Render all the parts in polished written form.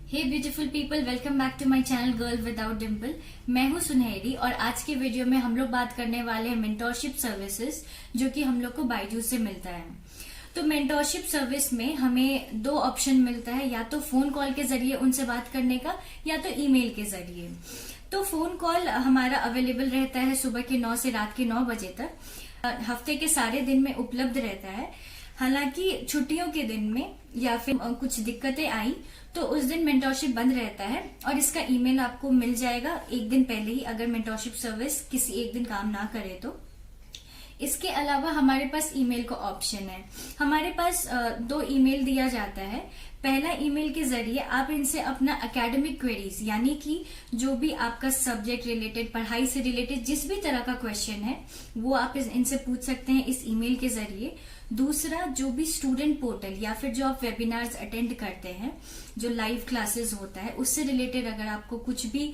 Hey beautiful people, welcome back to my channel girl without dimple. मैं हूं सुनहरी और आज के वीडियो में हम लोग बात करने वाले हैं मेंटोरशिप सर्विसेज जो कि हम लोग को बायजूस से मिलता है। तो मेंटोरशिप सर्विस में हमें दो ऑप्शन मिलता है, या तो फोन कॉल के जरिए उनसे बात करने का या तो ईमेल के जरिए। तो फोन कॉल हमारा अवेलेबल रहता है सुबह के 9 से रात के 9 बजे तक। हफ्ते के सारे दिन में उपलब्ध रहता है। हालांकि छुट्टियों के दिन में या फिर कुछ दिक्कतें आई तो उस दिन मेंटोरशिप बंद रहता है और इसका ईमेल आपको मिल जाएगा एक दिन पहले ही, अगर मेंटोरशिप सर्विस किसी एक दिन काम ना करे तो। इसके अलावा हमारे पास ईमेल का ऑप्शन है। हमारे पास दो ईमेल दिया जाता है। पहला ईमेल के जरिए आप इनसे अपना एकेडमिक क्वेरीज, यानी कि जो भी आपका सब्जेक्ट रिलेटेड, पढ़ाई से रिलेटेड जिस भी तरह का क्वेश्चन है वो आप इनसे पूछ सकते हैं इस ईमेल के जरिए। दूसरा, जो भी स्टूडेंट पोर्टल या फिर जो आप वेबिनार्स अटेंड करते हैं, जो लाइव क्लासेस होता है, उससे रिलेटेड अगर आपको कुछ भी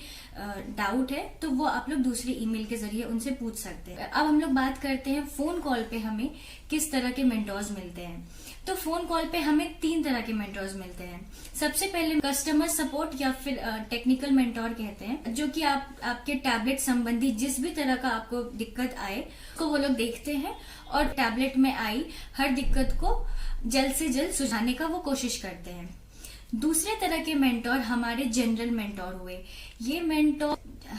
डाउट है तो वो आप लोग दूसरे ईमेल के जरिए उनसे पूछ सकते हैं। अब हम लोग बात करते हैं फोन कॉल पे हमें किस तरह के मेंटोर्स मिलते हैं। तो फोन कॉल पे हमें 3 तरह के मेंटोर्स मिलते हैं। सबसे पहले कस्टमर सपोर्ट या फिर टेक्निकल मेंटोर कहते हैं, जो कि आपके टैबलेट संबंधी जिस भी तरह का आपको दिक्कत आए तो वो लोग देखते हैं और टैबलेट में आई हर दिक्कत को जल्द से जल्द सुझाने का वो कोशिश करते हैं। दूसरे तरह के मेंटोर हमारे जनरल मेंटोर हुए। ये मेंटोर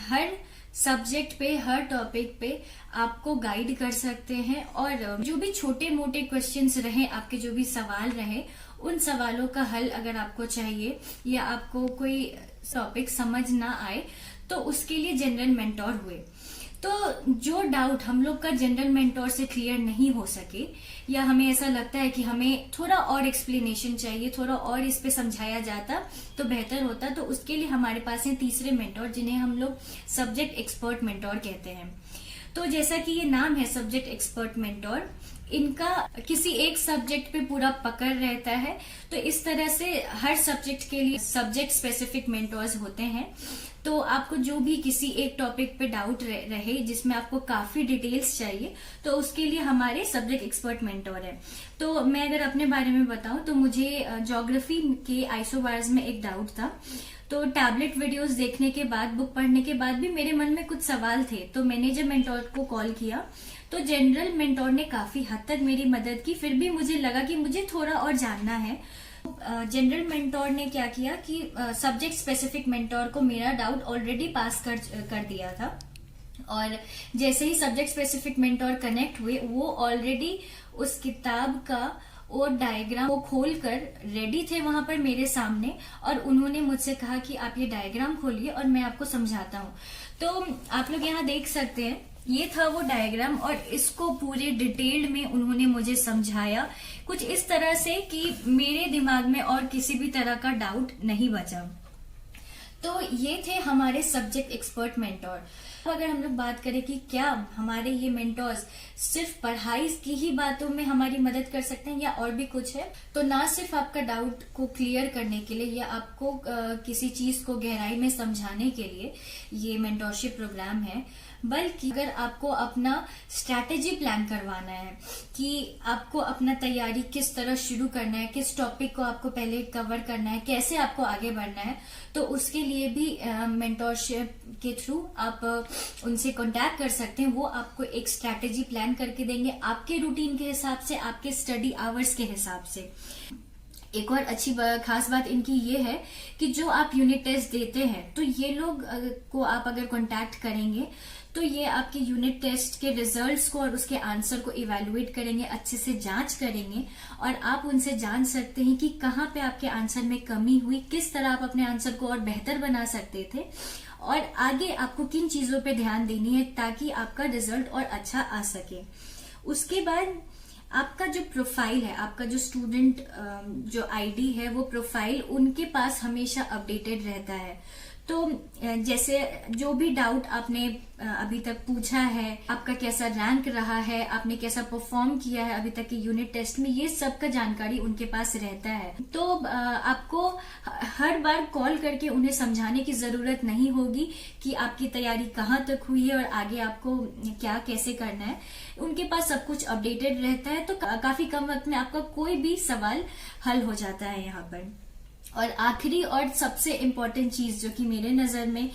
हर सब्जेक्ट पे, हर टॉपिक पे आपको गाइड कर सकते हैं और जो भी छोटे मोटे क्वेश्चंस रहे, आपके जो भी सवाल रहे, उन सवालों का हल अगर आपको चाहिए या आपको कोई टॉपिक समझ ना आए तो उसके लिए जनरल मेंटोर हुए। तो जो डाउट हम लोग का जनरल मेंटोर से क्लियर नहीं हो सके या हमें ऐसा लगता है कि हमें थोड़ा और एक्सप्लेनेशन चाहिए, थोड़ा और इस पे समझाया जाता तो बेहतर होता, तो उसके लिए हमारे पास है तीसरे मेंटोर, जिन्हें हम लोग सब्जेक्ट एक्सपर्ट मेंटोर कहते हैं। तो जैसा कि ये नाम है सब्जेक्ट एक्सपर्ट मेंटोर, इनका किसी एक सब्जेक्ट पे पूरा पकड़ रहता है। तो इस तरह से हर सब्जेक्ट के लिए सब्जेक्ट स्पेसिफिक मेंटोर्स होते हैं। तो आपको जो भी किसी एक टॉपिक पे डाउट रहे जिसमें आपको काफी डिटेल्स चाहिए तो उसके लिए हमारे सब्जेक्ट एक्सपर्ट मेंटोर है। तो मैं अगर अपने बारे में बताऊं तो मुझे ज्योग्राफी के आइसोबार्स में एक डाउट था। तो टैबलेट वीडियोस देखने के बाद, बुक पढ़ने के बाद भी मेरे मन में कुछ सवाल थे। तो मैंने जब मेंटोर को कॉल किया तो जनरल मेंटोर ने काफी हद तक मेरी मदद की। फिर भी मुझे लगा कि मुझे थोड़ा और जानना है। जनरल मेंटोर ने क्या किया कि सब्जेक्ट स्पेसिफिक मेंटोर को मेरा डाउट ऑलरेडी पास कर दिया था और जैसे ही सब्जेक्ट स्पेसिफिक मेंटोर कनेक्ट हुए वो ऑलरेडी उस किताब का वो डायग्राम को खोलकर रेडी थे वहां पर मेरे सामने, और उन्होंने मुझसे कहा कि आप ये डायग्राम खोलिए और मैं आपको समझाता हूँ। तो आप लोग यहाँ देख सकते हैं, ये था वो डायग्राम और इसको पूरे डिटेल्ड में उन्होंने मुझे समझाया कुछ इस तरह से कि मेरे दिमाग में और किसी भी तरह का डाउट नहीं बचा। तो ये थे हमारे सब्जेक्ट एक्सपर्ट मेंटोर। अगर हम लोग बात करें कि क्या हमारे ये मेंटोर्स सिर्फ पढ़ाई की ही बातों में हमारी मदद कर सकते हैं या और भी कुछ है, तो ना सिर्फ आपका डाउट को क्लियर करने के लिए या आपको किसी चीज को गहराई में समझाने के लिए ये मेंटोरशिप प्रोग्राम है, बल्कि अगर आपको अपना स्ट्रैटेजी प्लान करवाना है कि आपको अपना तैयारी किस तरह शुरू करना है, किस टॉपिक को आपको पहले कवर करना है, कैसे आपको आगे बढ़ना है, तो उसके लिए भी मेंटोरशिप के थ्रू आप उनसे कांटेक्ट कर सकते हैं। वो आपको एक स्ट्रैटेजी प्लान करके देंगे आपके रूटीन के हिसाब से, आपके स्टडी आवर्स के हिसाब से। एक और अच्छी खास बात इनकी ये है कि जो आप यूनिट टेस्ट देते हैं तो ये लोग को आप अगर कांटेक्ट करेंगे तो ये आपके यूनिट टेस्ट के रिजल्ट्स को और उसके आंसर को इवेलुएट करेंगे, अच्छे से जांच करेंगे और आप उनसे जान सकते हैं कि कहाँ पे आपके आंसर में कमी हुई, किस तरह आप अपने आंसर को और बेहतर बना सकते थे और आगे आपको किन चीजों पे ध्यान देनी है ताकि आपका रिजल्ट और अच्छा आ सके। उसके बाद आपका जो प्रोफाइल है, आपका जो स्टूडेंट जो आईडी है, वो प्रोफाइल उनके पास हमेशा अपडेटेड रहता है। तो जैसे जो भी डाउट आपने अभी तक पूछा है, आपका कैसा रैंक रहा है, आपने कैसा परफॉर्म किया है अभी तक के यूनिट टेस्ट में, ये सब का जानकारी उनके पास रहता है। तो आपको हर बार कॉल करके उन्हें समझाने की जरूरत नहीं होगी कि आपकी तैयारी कहाँ तक हुई है और आगे आपको क्या कैसे करना है। उनके पास सब कुछ अपडेटेड रहता है, तो काफी कम वक्त में आपका कोई भी सवाल हल हो जाता है यहाँ पर। और आखिरी और सबसे इम्पोर्टेंट चीज जो कि मेरे नजर में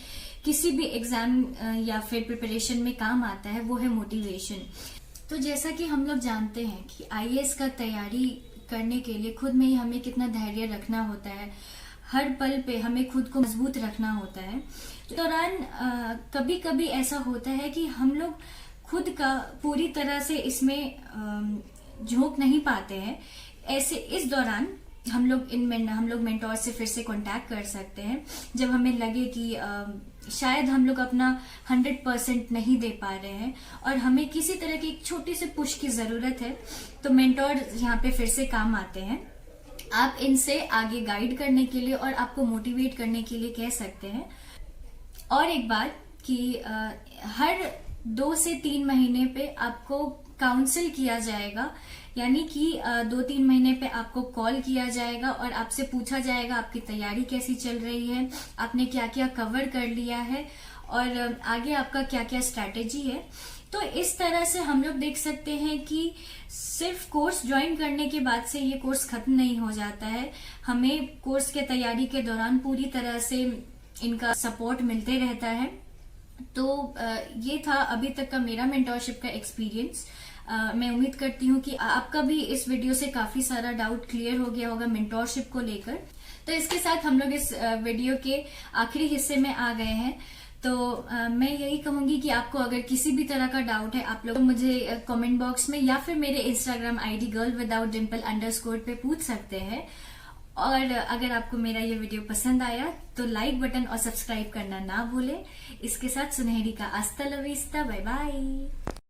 किसी भी एग्जाम या फिर प्रिपरेशन में काम आता है वो है मोटिवेशन। तो जैसा कि हम लोग जानते हैं कि आईएएस का तैयारी करने के लिए खुद में ही हमें कितना धैर्य रखना होता है, हर पल पे हमें खुद को मजबूत रखना होता है। इस दौरान कभी कभी ऐसा होता है कि हम लोग खुद का पूरी तरह से इसमें झोंक नहीं पाते हैं। ऐसे इस दौरान हम लोग मेंटोर से फिर से कांटेक्ट कर सकते हैं जब हमें लगे कि शायद हम लोग अपना 100% नहीं दे पा रहे हैं और हमें किसी तरह की एक छोटी सी पुश की जरूरत है, तो मेंटोर यहाँ पे फिर से काम आते हैं। आप इनसे आगे गाइड करने के लिए और आपको मोटिवेट करने के लिए कह सकते हैं। और एक बात कि हर 2 से 3 महीने पे आपको काउंसिल किया जाएगा, यानी कि 2-3 महीने पे आपको कॉल किया जाएगा और आपसे पूछा जाएगा आपकी तैयारी कैसी चल रही है, आपने क्या क्या कवर कर लिया है और आगे आपका क्या क्या स्ट्रैटेजी है। तो इस तरह से हम लोग देख सकते हैं कि सिर्फ कोर्स ज्वाइन करने के बाद से ये कोर्स खत्म नहीं हो जाता है। हमें कोर्स के तैयारी के दौरान पूरी तरह से इनका सपोर्ट मिलते रहता है। तो ये था अभी तक का मेरा मेंटोरशिप का एक्सपीरियंस। मैं उम्मीद करती हूँ कि आपका भी इस वीडियो से काफी सारा डाउट क्लियर हो गया होगा मेंटोरशिप को लेकर। तो इसके साथ हम लोग इस वीडियो के आखिरी हिस्से में आ गए हैं। तो मैं यही कहूंगी कि आपको अगर किसी भी तरह का डाउट है, आप लोग मुझे कमेंट बॉक्स में या फिर मेरे इंस्टाग्राम आईडी girlwithoutdimple_ पे पूछ सकते हैं। और अगर आपको मेरा ये वीडियो पसंद आया तो लाइक बटन और सब्सक्राइब करना ना भूलें। इसके साथ सुनहरी का आस्ता लविस्ता, बाय बाय।